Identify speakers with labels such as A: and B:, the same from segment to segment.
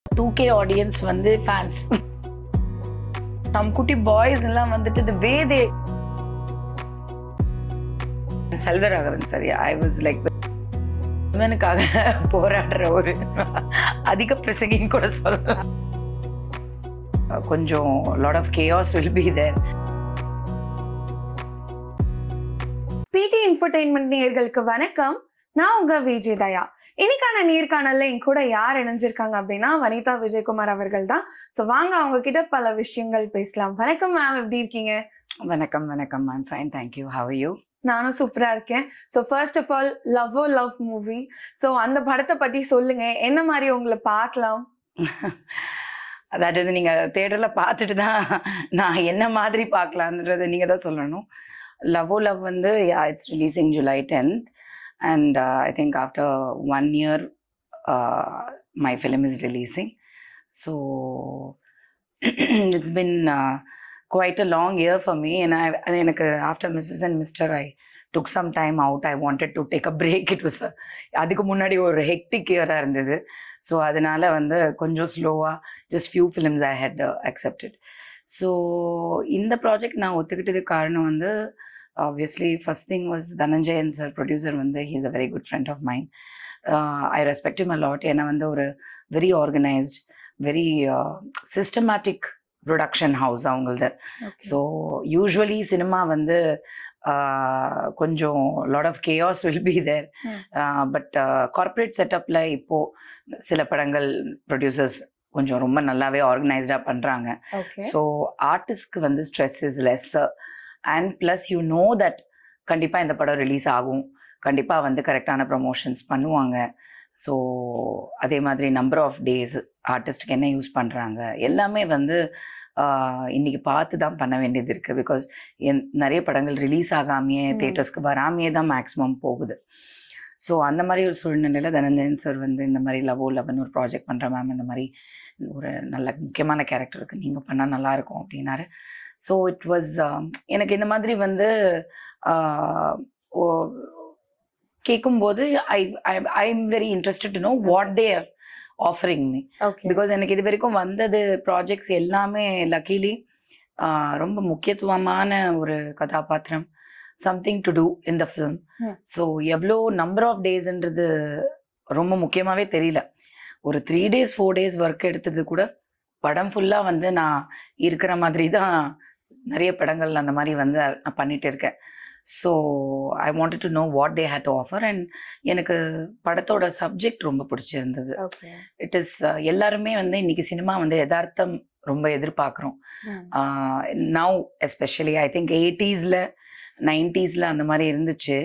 A: 2K audience வந்து fans. some குட்டி boys எல்லாம் வந்துட்டு the way they Selvaraghavan sir, I was like விமனுக்காக போராடுற ஒரு அதிக பிரசங்கின்னு கூட சொல்லலாம். கொஞ்சம் lot of chaos will be there.
B: பிடி இன்ஃபர்டெயின்மெண்ட் நேயர்களுக்கு வணக்கம். நான் உங்க விஜய் தயா. இன்னைக்கான நேர்காணல்ல என் கூட யார் இணைஞ்சிருக்காங்க அப்படின்னா வனிதா விஜயகுமார் அவர்கள் தான். ஸோ வாங்க அவங்க கிட்ட பல விஷயங்கள் பேசலாம். வணக்கம் மேம், எப்படி இருக்கீங்க?
A: வணக்கம் வணக்கம் ma'am, fine, thank you. How are you?
B: நானும் சூப்பரா இருக்கேன். So first of all love movie. So அந்த படத்தை பத்தி சொல்லுங்க, என்ன மாதிரி உங்களை பார்க்கலாம்?
A: அதாவது நீங்க தேட்டர்ல பார்த்துட்டு தான் நான் என்ன மாதிரி பார்க்கலான்றதை நீங்க தான் சொல்லணும். லவ் வந்து it's releasing July 10th and I think after 1 year my film is releasing. So it's been quite a long year for me, and எனக்கு after Mrs. and Mr. I took some time out. I wanted to take a break. It was அதுக்கு முன்னாடி ஒரு hectic year-ஆ இருந்தது. So அதனால வந்து கொஞ்சம் ஸ்லோவாக just few films I had accepted. So இந்த ப்ராஜெக்ட் நான் ஒத்துக்கிட்டதுக்கு காரணம் வந்து obviously first thing was Dhananjayan sir, producer வந்து he is a very good friend of mine. I respect him a lot. ஏன்னா வந்து ஒரு very organized, very systematic production house அவங்களது. So usually cinema வந்து கொஞ்சம் lot of chaos will be there. But corporate செட்டப்பில் இப்போது சில படங்கள் ப்ரொடியூசர்ஸ் கொஞ்சம் ரொம்ப நல்லாவே ஆர்கனைஸ்டாக பண்ணுறாங்க. ஸோ ஆர்டிஸ்ட்க்கு வந்து stress is lesser. And plus you know that கண்டிப்பாக இந்த படம் ரிலீஸ் ஆகும், கண்டிப்பாக வந்து கரெக்டான ப்ரமோஷன்ஸ் பண்ணுவாங்க. ஸோ அதே மாதிரி நம்பர் ஆஃப் டேஸ் ஆர்டிஸ்ட்டுக்கு என்ன யூஸ் பண்ணுறாங்க எல்லாமே வந்து இன்றைக்கி பார்த்து தான் பண்ண வேண்டியது இருக்குது. பிகாஸ் நிறைய படங்கள் ரிலீஸ் ஆகாமையே தேட்டர்ஸ்க்கு வராமையே தான் மேக்ஸிமம் போகுது. ஸோ அந்த மாதிரி ஒரு சூழ்நிலையில் தனஞ்சயன் சார் வந்து இந்த மாதிரி லவ்னு ஒரு ப்ராஜெக்ட் பண்ணுற மேம், இந்த மாதிரி ஒரு நல்ல முக்கியமான கேரக்டருக்கு நீங்கள் பண்ணால் நல்லாயிருக்கும் அப்படின்னாரு. ஸோ இட் வாஸ் எனக்கு இந்த மாதிரி வந்து கேட்கும்போது I am very interested to know what they are offering me. Because எனக்கு இது வரைக்கும் வந்தது ப்ராஜெக்ட்ஸ் எல்லாமே லக்கிலி ரொம்ப முக்கியத்துவமான ஒரு கதாபாத்திரம், something to do in the film. So எவ்வளோ நம்பர் ஆஃப் டேஸ்ன்றது ரொம்ப முக்கியமாகவே தெரியல. ஒரு 3 days 4 days ஒர்க் எடுத்தது கூட படம் ஃபுல்லாக வந்து நான் இருக்கிற மாதிரி தான் நிறைய படங்கள் அந்த மாதிரி வந்து நான் பண்ணிட்டு இருக்கேன். So I wanted to know what they had to offer. And எனக்கு படத்தோட சப்ஜெக்ட் ரொம்ப பிடிச்சிருந்தது. இட் இஸ் எல்லாருமே வந்து இன்னைக்கு சினிமா வந்து யதார்த்தம் ரொம்ப எதிர்பார்க்குறோம். Now especially I think 80s 90s அந்த மாதிரி இருந்துச்சு.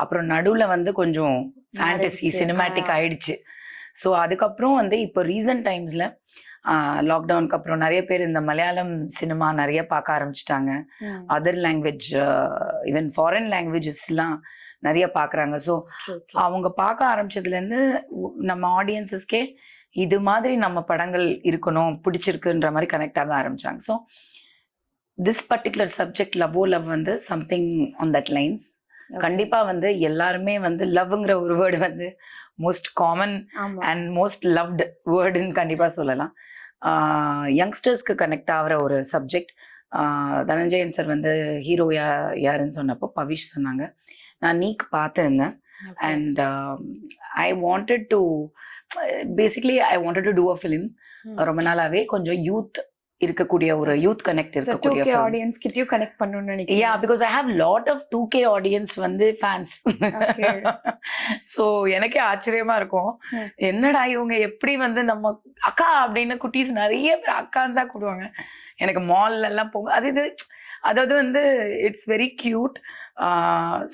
A: அப்புறம் நடுவில் வந்து கொஞ்சம் ஃபேண்டசி சினிமேட்டிக் ஆயிடுச்சு. ஸோ அதுக்கப்புறம் வந்து இப்போ ரீசன்ட் டைம்ஸில் லாக்டவுனுக்கு அப்புறம் நிறைய பேர் இந்த மலையாளம் சினிமா நிறைய பார்க்க ஆரம்பிச்சிட்டாங்க. அதர் லாங்குவேஜ் ஈவன் ஃபாரின் லாங்குவேஜஸ்லாம் நிறைய பார்க்குறாங்க. ஸோ அவங்க பார்க்க ஆரம்பிச்சதுலேருந்து நம்ம ஆடியன்ஸஸ்க்கே இது மாதிரி நம்ம படங்கள் இருக்கணும், பிடிச்சிருக்குன்ற மாதிரி கனெக்ட் ஆக ஆரம்பித்தாங்க. So this particular subject love வந்து சம்திங் ஆன் தட் லைன்ஸ். கண்டிப்பாக வந்து எல்லாருமே வந்து லவ்ங்கிற ஒரு வேர்டு வந்து most common and most loved வேர்டுன்னு கண்டிப்பாக சொல்லலாம். யங்ஸ்டர்ஸ்க்கு கனெக்ட் ஆகிற ஒரு சப்ஜெக்ட். தனஞ்சயன் சார் வந்து ஹீரோ யாருன்னு சொன்னப்போ பவிஷ் சொன்னாங்க. நான் நீக் பார்த்துருந்தேன். And I wanted to basically I wanted to do a film. ரொம்ப நாளாகவே கொஞ்சம் யூத் இருக்கக்கூடிய ஒரு யூத் கனெக்ட் இருக்கக்கூடிய
B: 2K ஆடியன்ஸ் கிட்டயும் கனெக்ட் பண்ணனும்னு நினைக்கிறேன்.
A: Yeah, because I have lot of 2K audience வந்து ஃபேன்ஸ். ஸோ எனக்கே ஆச்சரியமா இருக்கும், என்னடா இவங்க எப்படி வந்து நம்ம அக்கா அப்படின்னு குட்டீஸ் நிறைய பேர் அக்கான்னு தான் கூடுவாங்க. எனக்கு மால்ல எல்லாம் போகும் அதாவது வந்து இட்ஸ் வெரி கியூட்.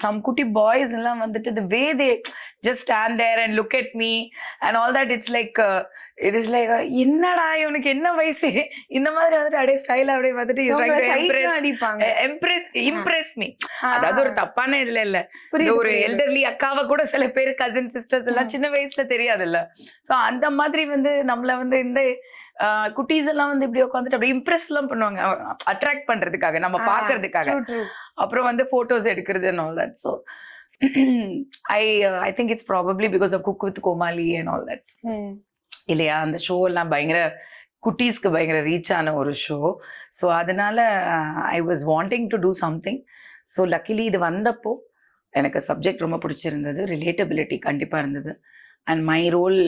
A: சம் குட்டி பாய்ஸ் எல்லாம் வந்துட்டு the way they just stand there and look at me and all that, it's like it is like என்னடா இவனுக்கு என்ன வயசு இந்த மாதிரி வந்துட்டு அப்படியே ஸ்டைல் அப்படியே வந்துட்டு இம்ப்ரெஸ் மீ. அதாவது ஒரு தப்பான இதுல இல்ல, ஒரு எல்டர்லி அக்காவை கூட சில பேர் கசின் சிஸ்டர்ஸ் எல்லாம் சின்ன வயசுல தெரியாது இல்ல. ஸோ அந்த மாதிரி வந்து நம்மள வந்து இந்த குட்டீஸ் எல்லாம் வந்து இப்படி உட்காந்துட்டு அப்படியே இம்ப்ரெஸ் எல்லாம் பண்ணுவாங்க, அட்ராக்ட் பண்றதுக்காக, நம்ம பாக்குறதுக்காக. அப்புறம் வந்து போட்டோஸ் எடுக்கிறது and all that. So I think it's probably because of Cook with Komali and all that. இல்லையா? அந்த ஷோ எல்லாம் பயங்கர குட்டீஸ்க்கு பயங்கர ரீச் ஆன ஒரு ஷோ. ஸோ அதனால I was wanting to do something. So luckily இது வந்தப்போ எனக்கு சப்ஜெக்ட் ரொம்ப பிடிச்சிருந்தது. ரிலேட்டபிலிட்டி கண்டிப்பாக இருந்தது. And my role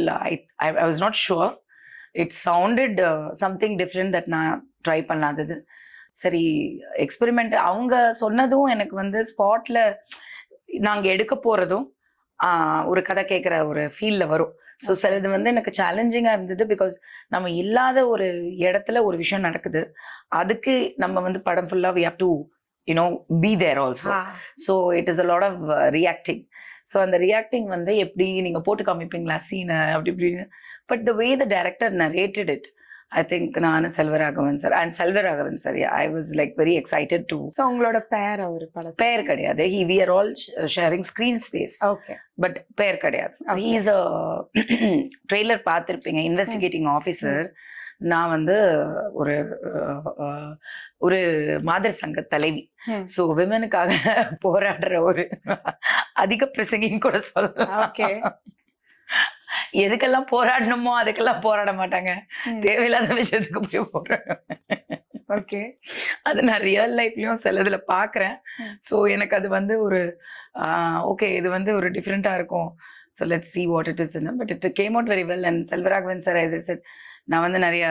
A: I was not sure. It sounded something different that நான் ட்ரை பண்ணாதது. சரி எக்ஸ்பெரிமெண்ட் அவங்க சொன்னதும் எனக்கு வந்து ஸ்பாட்டில் நாங்கள் எடுக்க போகிறதும் ஒரு கதை கேட்குற ஒரு ஃபீலில் வரும். ஸோ சிலது வந்து எனக்கு சேலஞ்சிங்காக இருந்தது. பிகாஸ் நம்ம இல்லாத ஒரு இடத்துல ஒரு விஷயம் நடக்குது, அதுக்கு நம்ம வந்து படம் ஃபுல்லாக we have to be there also. So it is a lot of reacting. So அந்த ரியாக்டிங் வந்து எப்படி நீங்கள் போட்டு காமிப்பீங்களா சீனை அப்படி இப்படின்னு. But the way the director narrated it, I think நான் Selvaraghavan sir I was like very excited to.
B: So உங்களோட பேர் அவர் படம்
A: பேர் கிடையாது. We are all sharing screen space.
B: Okay.
A: But பேர் கிடையாது. ஹீ இஸ் அ ட்ரெய்லர் பார்த்துருப்பீங்க, இன்வெஸ்டிகேட்டிங் ஆஃபீஸர். நான் வந்து ஒரு மாதர் சங்க தலைவி. ஸோ விமனுக்காக போராடுற ஒரு அதிக பிரசங்கின்னு கூட சொல்லலாம். எதுக்கெல்லாம் போராடணுமோ அதுக்கெல்லாம் போராட மாட்டாங்க, தேவையில்லாத விஷயத்துக்கு போய் போராடுவேன்.
B: ஓகே.
A: அது நான் ரியல் லைஃப்லயும் சிலதுல பாக்குறேன். ஸோ எனக்கு அது வந்து ஒரு ஓகே இது வந்து ஒரு டிஃப்ரெண்டா இருக்கும். So let's see what it is. But it came out very well. And Selvaraghavan sir as I said, நான் வந்து நிறைய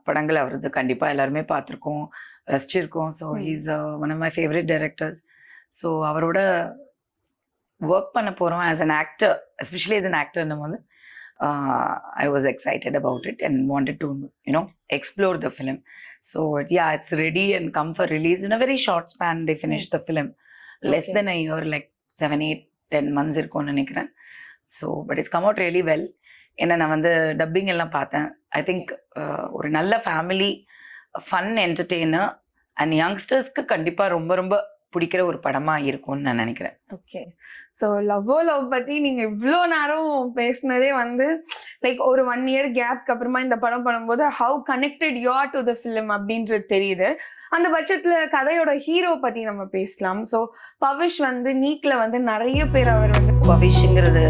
A: படங்கள் அவரது கண்டிப்பா எல்லாருமே பார்த்துருக்கோம், ரசிச்சிருக்கோம். So he's one of my favourite directors. So அவரோட ஒர்க் பண்ண போகிறோம் as an actor, especially as an actor போது I was excited about it and wanted to explore the film. So yeah, it's ready and come for release in a very short span. They finished the film less than a year, like 7, 8, 10 months இருக்கும்னு நினைக்கிறேன். So but it's come out really well. ஏன்னா நான் வந்து dubbing எல்லாம் பார்த்தேன். I think ஒரு நல்ல family fun entertainer and யங்ஸ்டர்ஸ்க்கு கண்டிப்பாக ரொம்ப ரொம்ப பிடிக்கிற ஒரு படமா இருக்கும்னு நான் நினைக்கிறேன்.
B: ஓகே. ஸோ லவ் பத்தி நீங்க இவ்வளோ நேரம் பேசினதே வந்து லைக் ஒரு 1 year கேப்க்கு அப்புறமா இந்த படம் பண்ணும்போது how connected you are to the film அப்படின்றது தெரியுது. அந்த பட்சத்துல கதையோட ஹீரோ பத்தி நம்ம பேசலாம். ஸோ பவிஷ் வந்து நீக்ல வந்து நிறைய பேர் அவர் வந்து
A: பவிஷ்ங்கிறது